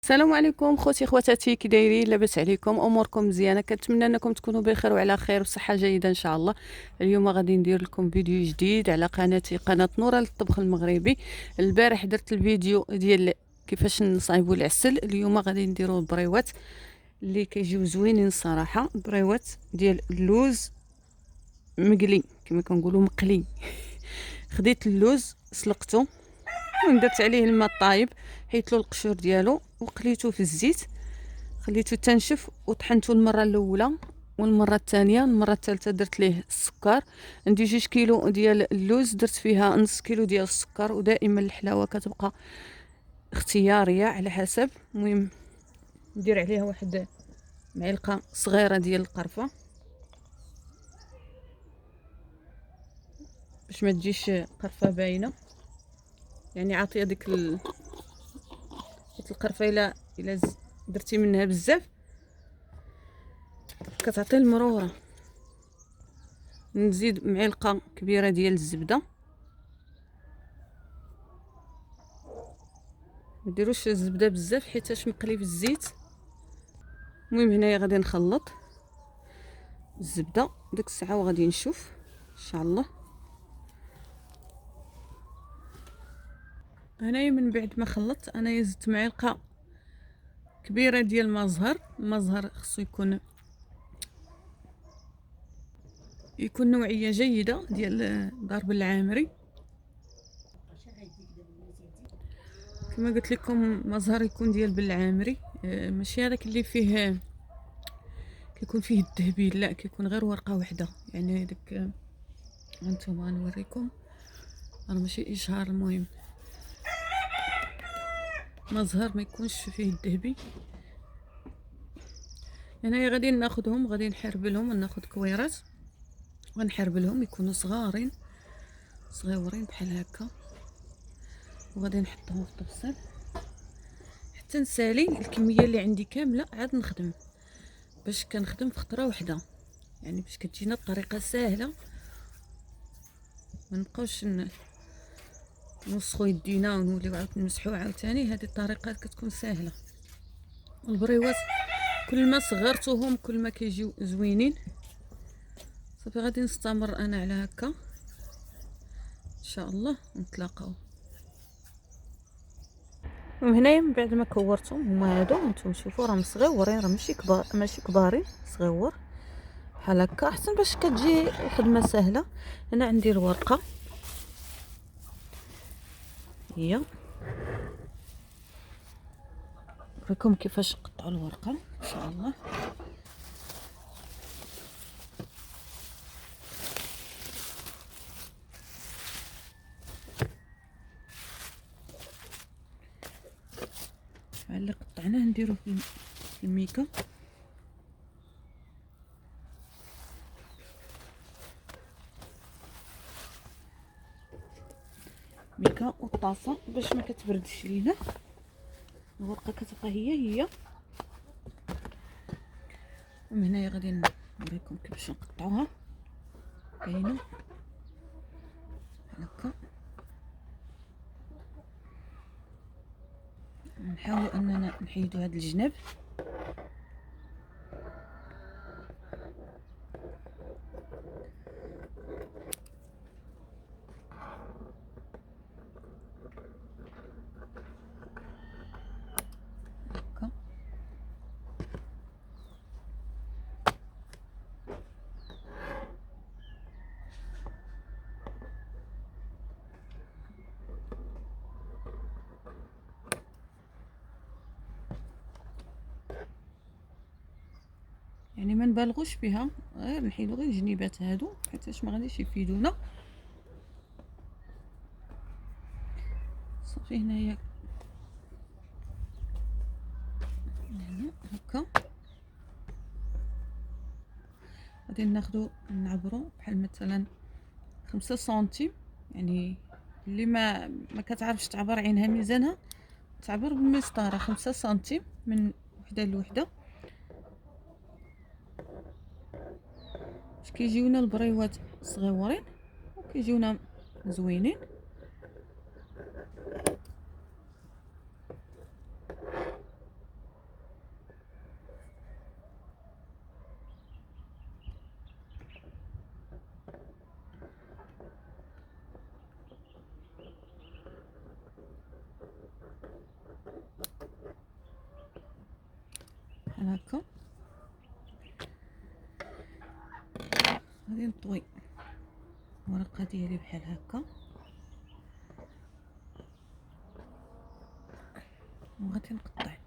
السلام عليكم خوتي خواتاتي، كي دايرين؟ لاباس عليكم؟ اموركم مزيانه؟ كنتمنى انكم تكونوا بخير وعلى خير وصحه جيده ان شاء الله. اليوم غادي ندير لكم فيديو جديد على قناتي، قناه نوره للطبخ المغربي. البارح درت الفيديو ديال كيفاش نصايبوا العسل. اليوم غادي نديروا البريوات اللي كيجيو زوينين الصراحه، بريوات ديال اللوز مقلي كما كنقولوا مقلي. خديت اللوز سلقته ودرت عليه الماء الطايب، حيت له القشور ديالو وقليته في الزيت، خليته تنشف وطحنته المره الاولى والمره الثانيه. المره الثالثه درت ليه السكر. عندي 2 كيلو ديال اللوز، درت فيها نص كيلو ديال السكر، ودائما الحلاوه كتبقى اختياريه على حسب. المهم ندير عليها واحد معلقه صغيره ديال القرفه باش ما تجيش قرفه باينه، يعني عاطيه ديك القرفه. الا درتي منها بزاف كتعطي المروره. نزيد معلقه كبيره ديال الزبده، ما ديروش الزبده بزاف حيتاش مقلي في الزيت. المهم هنايا غادي نخلط الزبده ديك الساعه وغادي نشوف ان شاء الله. هنايا من بعد ما خلطت انا زدت معلقه كبيره ديال الماء المزهر خصو يكون نوعيه جيده ديال ضرب العامري. كما قلت لكم مزهر يكون ديال بالعامري، ماشي هذاك اللي فيه كيكون فيه الذهبي، لا كيكون غير ورقه واحده. يعني داك هانتوما نوريكم، انا ماشي اشهار. المهم مزهر ما يكونش فيه الذهبي. هنايا غادي ناخذهم، غادي نحربلهم، ناخذ كويرات ونحربلهم يكونوا صغارين صغيورين بحال هكا، وغادي نحطهم في الطبسيل حتى نسالي الكميه اللي عندي كامله عاد نخدم، باش كنخدم في خطره واحده، يعني باش كتجينا الطريقه ساهله، ما نبقاوش نوسخو يدينا ونوليو عاود نمسحو عاوتاني. هذه الطريقه كتكون ساهله. البريوات كل ما صغرتوهم كل ما كيجيو زوينين. صافي غادي نستمر انا على هكا ان شاء الله، نتلاقاو. وهنايا من بعد ما كورتهم هما هادو، نتوما شوفوا راهم صغيورين، راه ماشي كبارين، صغيور بحال هكا، احسن باش كتجي الخدمه سهله. هنا عندي الورقه، هي نوريكم كيفاش نقطعوا الورقه ان شاء الله. مع اللي قطعناه نديروه في الميكا. ميكا والطاسه باش ما كتبردش لينا. الورقه كتبقى هي. ومن هنايا غادي نوريكم كيفاش نقطعوها، باينه هكا. نحاولوا اننا نحيدوا هاد الجناب. هكا يعني ما نبالغوش بها، غير نحيدوا غير الجنيبات هادو حيتاش ما غاديش يفيدونا. صافي هنايا هنا هكا غادي ناخدو نعبرو بحال مثلا 5 سنتيم. يعني اللي ما كتعرفش تعبر عينها ميزانها تعبر بالمسطره 5 سنتيم من وحده لوحده، باش كيجيونا البريوات صغيورين وكيجيونا زوينين. بحال هكا. غادي نطوي الورقه ديالي بحال هكا وغادي نقطع.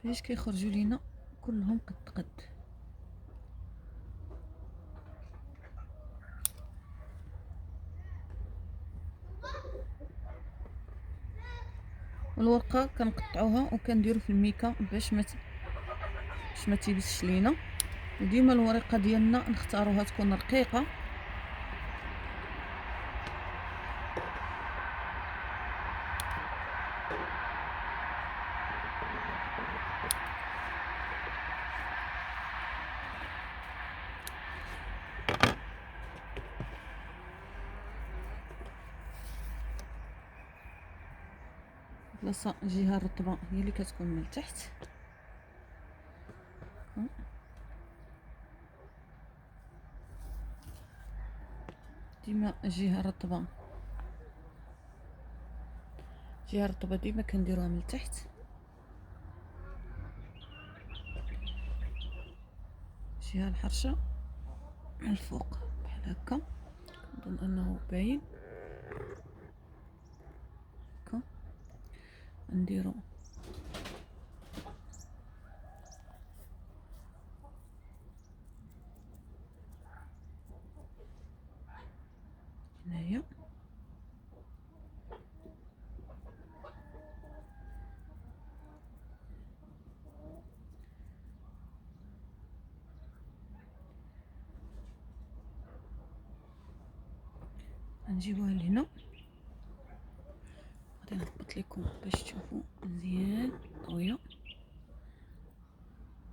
باش كيخرجوا لينا كلهم قد قد. الورقه كنقطعوها وكنديروا في الميكا باش ما تيبسش لينا. وديما الورقه ديالنا نختاروها تكون رقيقه بلاصه الجهه الرطبه هي اللي كتكون من التحت. ديما الجهه الرطبه ديما كنديروها من التحت. الجهه الحرشه من الفوق بحال هكا. نظن انه باين هكا. نديرو هنايا. غنجيبوها لهنا. غادي نهبط لكم باش تشوفوا مزيان طويه.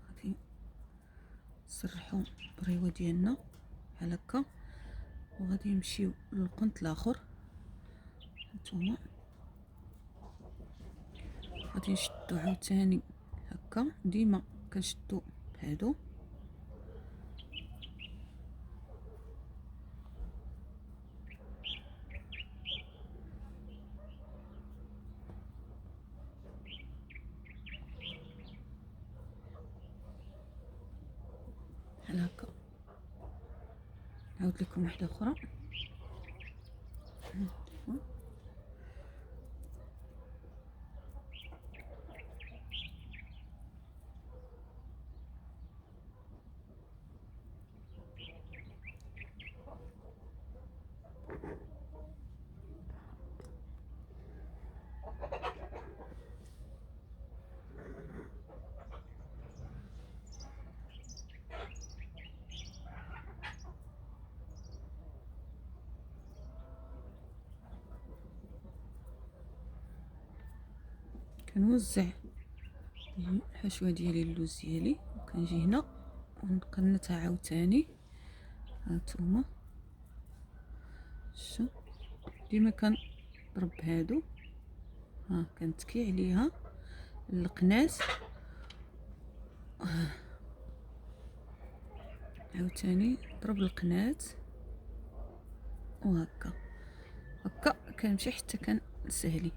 غادي نسرحوا البريوه ديالنا بحال هكا وغادي نمشيو للقنت الاخر. هانتوما غادي نشدو عاوتاني هكا. ديما كنشدو بهادو بحال هكا. نعاود لكم واحده اخرى. كنوزع الحشوه ديالي اللوز ديالي وكنجي هنا ونقنتها عاوتاني. هانتوما شو ديما كنضرب هادو. كنتكي عليها القناس عاوتاني ضرب القنات وهكا كنمشي حتى كنسهلي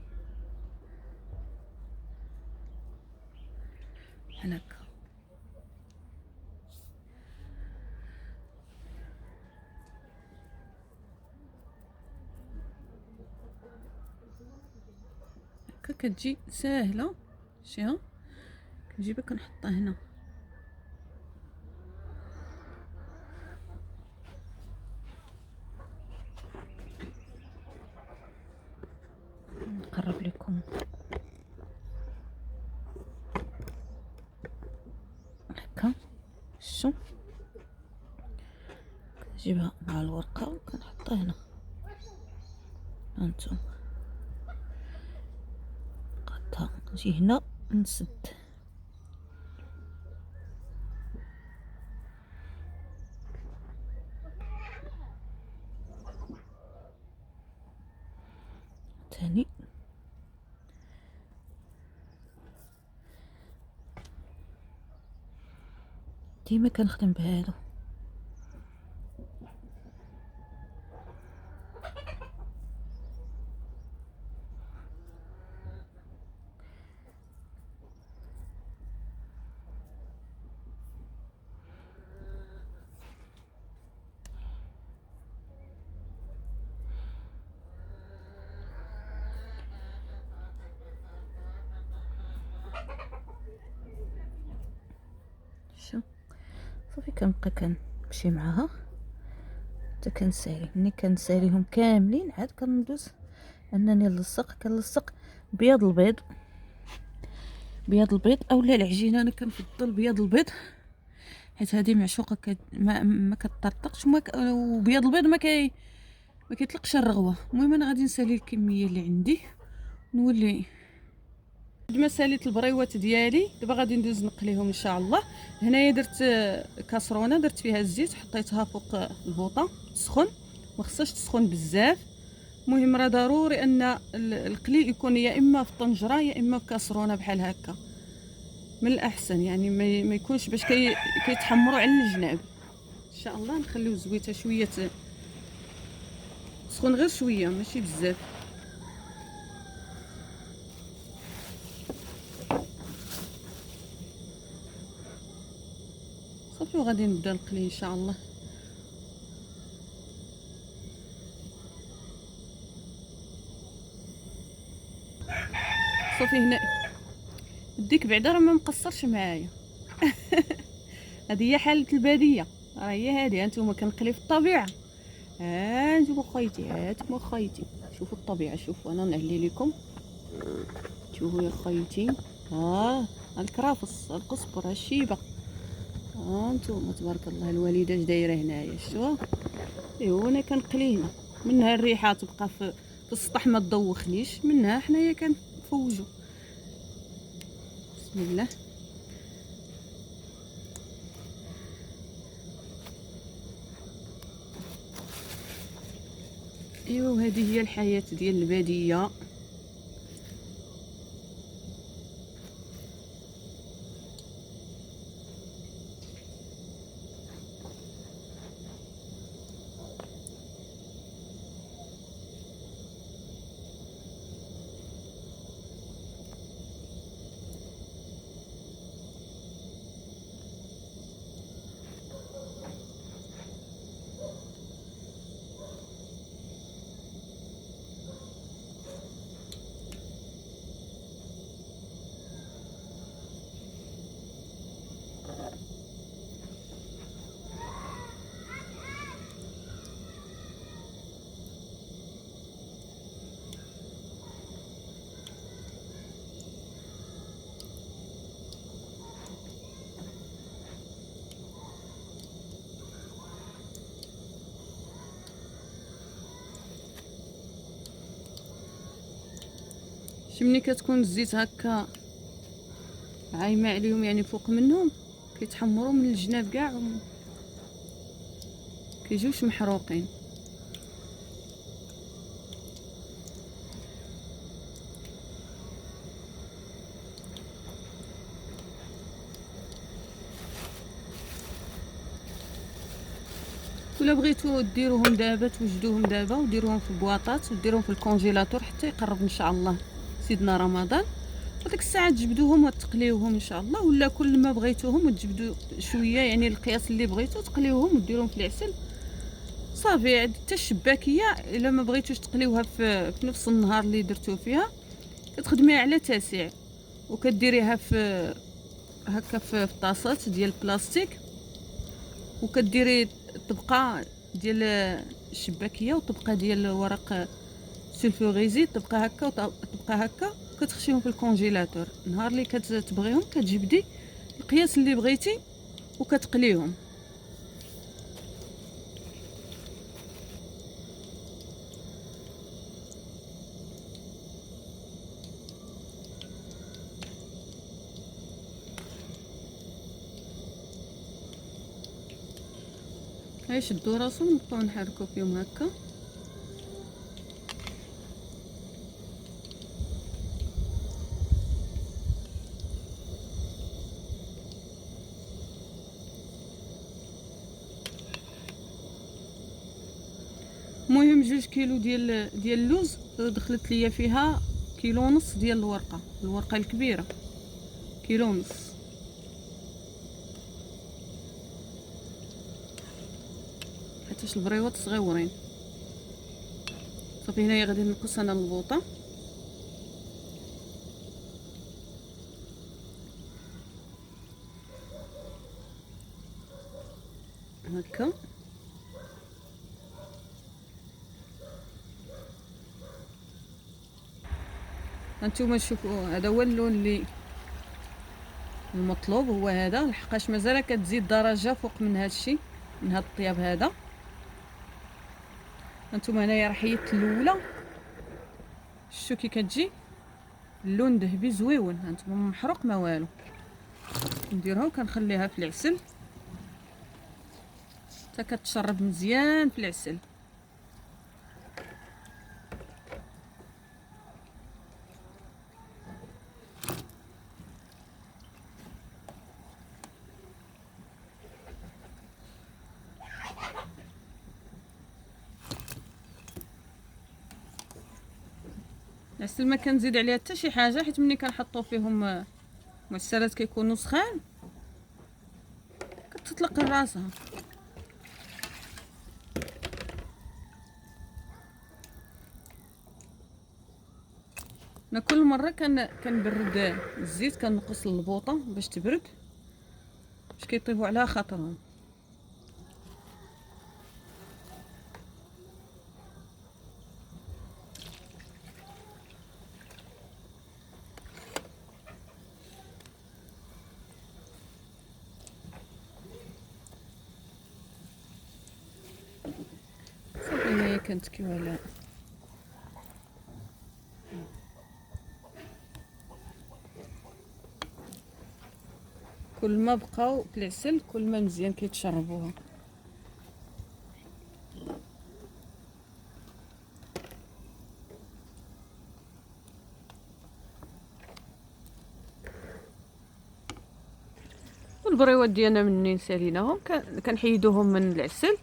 بحال هكا. كتجي ساهله. شتيها كنجيبها كنحطها هنا. نقرب لكم هكا. شو كنجيبها مع الورقه وكنحطها هنا. هانتوما قطها نجي هنا نسد. تاني ديما كنخدم بهادو. شوف صافي كنبقى كنمشي معاها حتى كنسالي. ملي كنساليهم كاملين عاد كندوز انني كنلصق بياض البيض. بياض البيض اولا العجينه، انا كنفضل بياض البيض حيت هذه معشوقه ما كتطرطقش وبياض البيض ما كيطلقش الرغوه. المهم انا غادي نسالي الكميه اللي عندي نولي. بعد ما ساليت البريوات ديالي دابا غادي ندوز نقليهم ان شاء الله. هنايا درت كاسرونه، درت فيها الزيت، حطيتها فوق البوطه تسخن، ما خصهاش تسخن بزاف. المهم راه ضروري ان القلي يكون يا اما في طنجره يا اما في كاسرونه بحال هكا، من الاحسن يعني ما يكونش باش كيتحمروا على الجناب. ان شاء الله نخليو الزويته شويه تسخن، غير شويه ماشي بزاف. صافي وغادي نبدا نقلي ان شاء الله. صافي هنا ديك بعدا راه ما مقصرش معايا. هذه هي حاله الباديه، راه هي هذه. انتم كنقلي في الطبيعه، ها انتم خايتي، هاتم خايتي، شوفوا الطبيعه. شوفوا انا نعلي لكم، شوفوا يا خايتي. ها الكرافس، القزبر، الشيبه، ها انتم تبارك الله. الوالده اش دايره هنايا، شتوها. ايوا انا كنقلي هنا، منها الريحه تبقى في السطح ما تدوخنيش، منها حنايا كنفوجو. بسم الله. ايوا وهذه هي الحياه ديال الباديه. شي ملي كتكون الزيت هكا عايمه عليهم يعني فوق منهم، كيتحمروا من الجناب كاع، كيجيوش محروقين. ولا بغيتو ديروهم دابا، توجدوهم دابا وديروهم في بواطات وديروهم في الكونجيلاتور حتى يقرب ان شاء الله سيدنا رمضان. وديك الساعه تجبدوهم وتقليوهم ان شاء الله. ولا كل ما بغيتوهم وتجبدوا شويه يعني القياس اللي بغيتو تقليوهم وديروهم في العسل صافي. حتى الشباكيه الا ما بغيتوش تقليوها في نفس النهار اللي درتو فيها، كتخدميها على تاسع وكديريها في هكا في طاسات ديال البلاستيك، وكديري طبقه ديال الشباكيه وطبقه ديال ورق سلفوريزي، تبقى هكا وتبقى هكا، كتخشيهم في الكونجيلاتور. نهار اللي كتبغيهم كتجبدي القياس اللي بغيتي وكتقليهم. هاي شدوا راسهم نبقاو نحركو فيهم هكا. المهم 2 كيلو ديال اللوز دخلت ليا فيها 1.5 كيلو ديال الورقه الكبيره، 1.5 كيلو. حيتاش البريوات صغيورين. صافي هنايا غادي نقص انا البوطه. هكا هانتوما شوفوا، هذا هو اللون اللي المطلوب، هو هذا. لحقاش مازال كتزيد درجه فوق من هذا الشيء، من هذا الطياب هذا. هانتوما هنايا راه حيدت الاولى، شتو كي كتجي اللون ذهبي زويون. هانتوما محروق ما والو. نديرها وكنخليها في العسل حتى كتشرب مزيان في العسل. العسل ما كنزيد عليها حتى شي حاجه، حيت ملي كنحطو فيهم معسلات كيكونوا سخان كتطلق راسها. انا كل مره كنبرد الزيت، كنقص البوطه باش تبرد، باش كيطيبوا على خاطرهم. صافي هنايا كنتكيو على كل ما بقاو في العسل كل ما مزيان كيتشربوها. والبريوات ديالنا منين ساليناهم كنحيدوهم من العسل،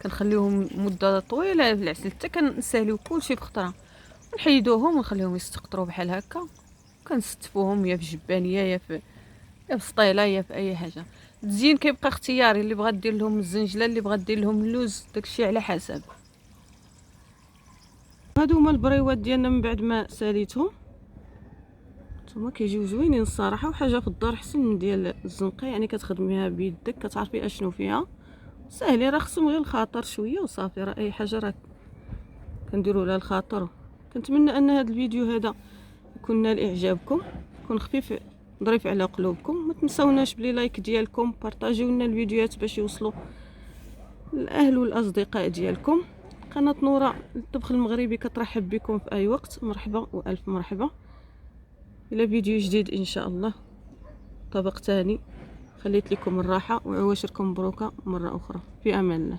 كنخليوهم مده طويله في العسل حتى كنساليو كلشي بخطره، نحيدوهم ونخليهم يستقطروا بحال هكا. كنستفوهم يا في جبانيه يا في سطيله يا في اي حاجه. التزيين كيبقى اختياري، اللي بغا دير لهم الزنجله، اللي بغا دير لهم اللوز، داكشي على حسب. هادو هما البريوات ديالنا من بعد ما ساليتهم. نتوما كيجيو زوينين الصراحه، وحاجه في الدار احسن من ديال الزنقه، يعني كتخدميها بيدك كتعرفي اشنو فيها. ساهلين، راه خصهم غير الخاطر شويه وصافي. راه اي حاجه راه كنديروا لها الخاطر. كنتمنى ان هذا الفيديو هذا يكون نال اعجابكم، يكون خفيف ظريف على قلوبكم. ما تنساوناش بلي لايك ديالكم، بارطاجيو لنا الفيديوهات باش يوصلوا الاهل والاصدقاء ديالكم. قناه نوره الطبخ المغربي كترحب بكم في اي وقت. مرحبا والف مرحبا. الى فيديو جديد ان شاء الله. طبق تاني. خليت لكم الراحه وعواشركم مبروكه مره اخرى. في امان الله.